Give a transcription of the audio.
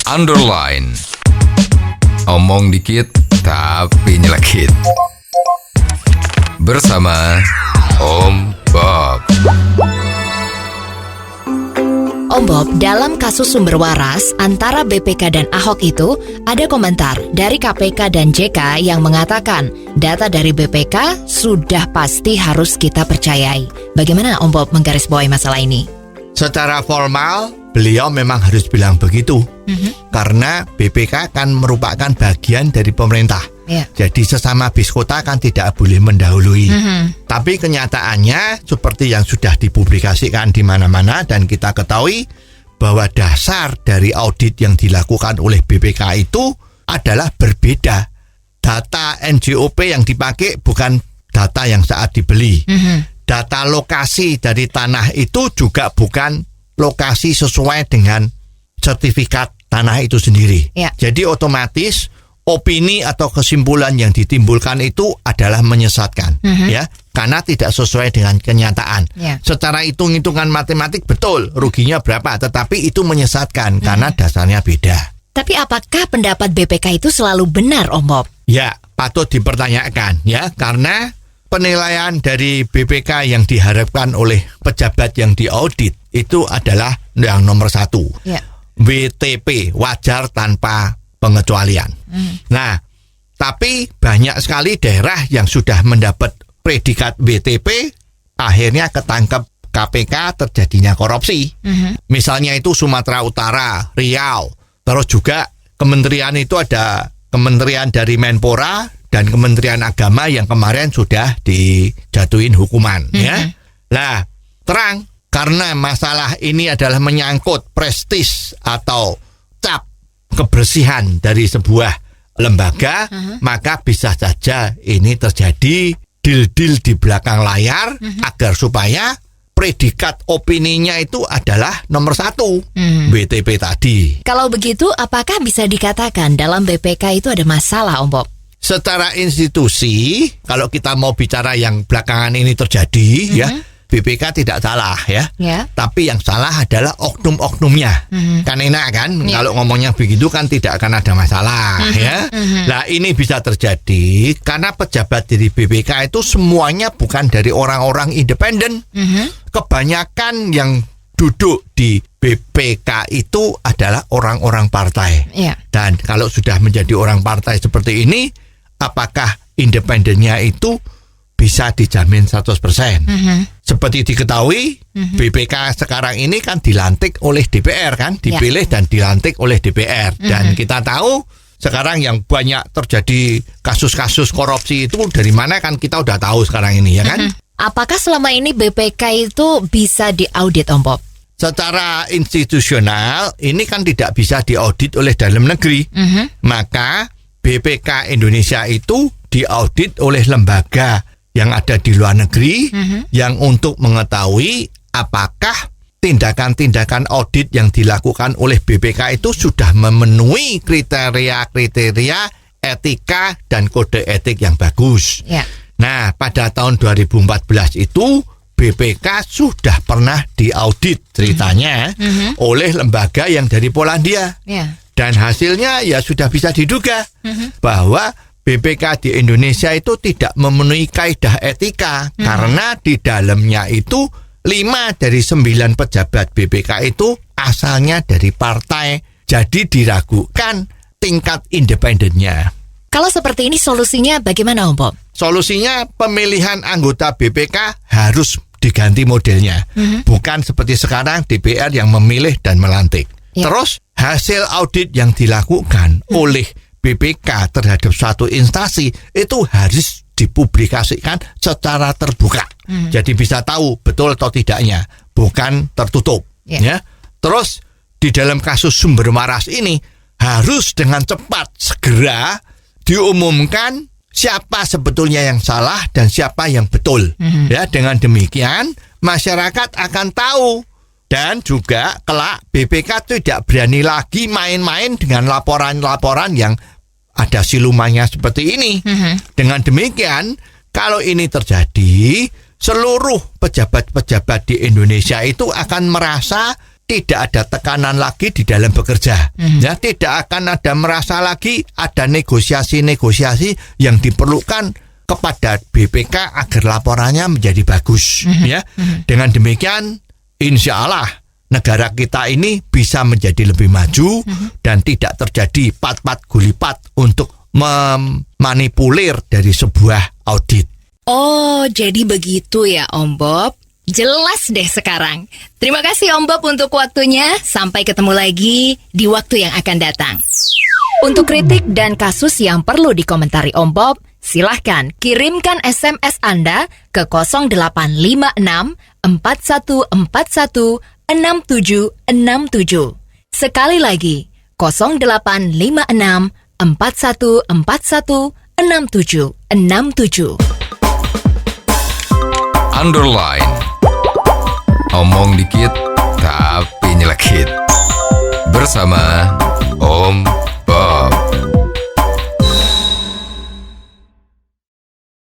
underline. Omong dikit tapi nyelekit. Bersama Om Bob. Om Bob, dalam kasus sumber waras antara BPK dan Ahok itu ada komentar dari KPK dan JK yang mengatakan data dari BPK sudah pasti harus kita percayai. Bagaimana Om Bob menggarisbawahi masalah ini? Secara formal, beliau memang harus bilang begitu. Karena BPK kan merupakan bagian dari pemerintah. Jadi sesama biskota kan tidak boleh mendahului. Tapi kenyataannya seperti yang sudah dipublikasikan di mana-mana dan kita ketahui bahwa dasar dari audit yang dilakukan oleh BPK itu adalah berbeda. Data NJOP yang dipakai bukan data yang saat dibeli. Data lokasi dari tanah itu juga bukan lokasi sesuai dengan sertifikat tanah itu sendiri. Jadi otomatis opini atau kesimpulan yang ditimbulkan itu adalah menyesatkan, ya, karena tidak sesuai dengan kenyataan. Secara hitung-hitungan matematik betul ruginya berapa, tetapi itu menyesatkan karena dasarnya beda. Tapi apakah pendapat BPK itu selalu benar, Om Bob? Ya, patut dipertanyakan, ya, karena penilaian dari BPK yang diharapkan oleh pejabat yang diaudit itu adalah yang nomor 1. WTP, wajar tanpa pengecualian. Nah, tapi banyak sekali daerah yang sudah mendapat predikat WTP akhirnya ketangkep KPK terjadinya korupsi. Misalnya itu Sumatera Utara, Riau. Terus juga kementerian itu ada kementerian dari Menpora dan Kementerian Agama yang kemarin sudah dijatuhin hukuman. Ya, nah terang karena masalah ini adalah menyangkut prestis atau cap kebersihan dari sebuah lembaga, maka bisa saja ini terjadi deal-deal di belakang layar agar supaya predikat opininya itu adalah nomor 1, WTP tadi. Kalau begitu, apakah bisa dikatakan dalam BPK itu ada masalah, Om Bob? Secara institusi, kalau kita mau bicara yang belakangan ini terjadi, ya, BPK tidak salah, ya. Tapi yang salah adalah oknum-oknumnya. Kan enak kan, kalau ngomongnya begitu kan tidak akan ada masalah, ya. Nah, ini bisa terjadi karena pejabat dari BPK itu semuanya bukan dari orang-orang independen. Kebanyakan yang duduk di BPK itu adalah orang-orang partai. Dan kalau sudah menjadi orang partai seperti ini, apakah independennya itu bisa dijamin 100%. Seperti diketahui, BPK sekarang ini kan dilantik oleh DPR kan, dipilih dan dilantik oleh DPR. Dan kita tahu sekarang yang banyak terjadi kasus-kasus korupsi itu dari mana kan kita udah tahu sekarang ini, ya kan? Apakah selama ini BPK itu bisa diaudit, Om Bob? Secara institusional ini kan tidak bisa diaudit oleh dalam negeri. Maka BPK Indonesia itu diaudit oleh lembaga yang ada di luar negeri yang untuk mengetahui apakah tindakan-tindakan audit yang dilakukan oleh BPK itu sudah memenuhi kriteria-kriteria etika dan kode etik yang bagus. Nah, pada tahun 2014 itu BPK sudah pernah diaudit ceritanya oleh lembaga yang dari Polandia. Dan hasilnya ya sudah bisa diduga bahwa BPK di Indonesia itu tidak memenuhi kaidah etika karena di dalamnya itu 5 dari 9 pejabat BPK itu asalnya dari partai, jadi diragukan tingkat independennya. Kalau seperti ini solusinya bagaimana, Om Bob? Solusinya pemilihan anggota BPK harus diganti modelnya. Bukan seperti sekarang DPR yang memilih dan melantik. Terus hasil audit yang dilakukan oleh BPK terhadap suatu instansi itu harus dipublikasikan secara terbuka. Jadi bisa tahu betul atau tidaknya, bukan tertutup. Ya. Terus di dalam kasus sumber waras ini harus dengan cepat segera diumumkan siapa sebetulnya yang salah dan siapa yang betul. Ya, dengan demikian masyarakat akan tahu. Dan juga kelak BPK tidak berani lagi main-main dengan laporan-laporan yang ada silumannya seperti ini. Dengan demikian, kalau ini terjadi, seluruh pejabat-pejabat di Indonesia itu akan merasa tidak ada tekanan lagi di dalam bekerja. Ya, tidak akan ada merasa lagi ada negosiasi-negosiasi yang diperlukan kepada BPK agar laporannya menjadi bagus. Ya, dengan demikian, insya Allah negara kita ini bisa menjadi lebih maju dan tidak terjadi pat-pat gulipat untuk memanipulir dari sebuah audit. Oh, jadi begitu ya Om Bob. Jelas deh sekarang. Terima kasih Om Bob untuk waktunya. Sampai ketemu lagi di waktu yang akan datang. Untuk kritik dan kasus yang perlu dikomentari Om Bob, silahkan kirimkan SMS Anda ke 0856 4141 6767. Sekali lagi, 0856 4141 6767. Underline. Omong dikit tapi nyelekit. Bersama Om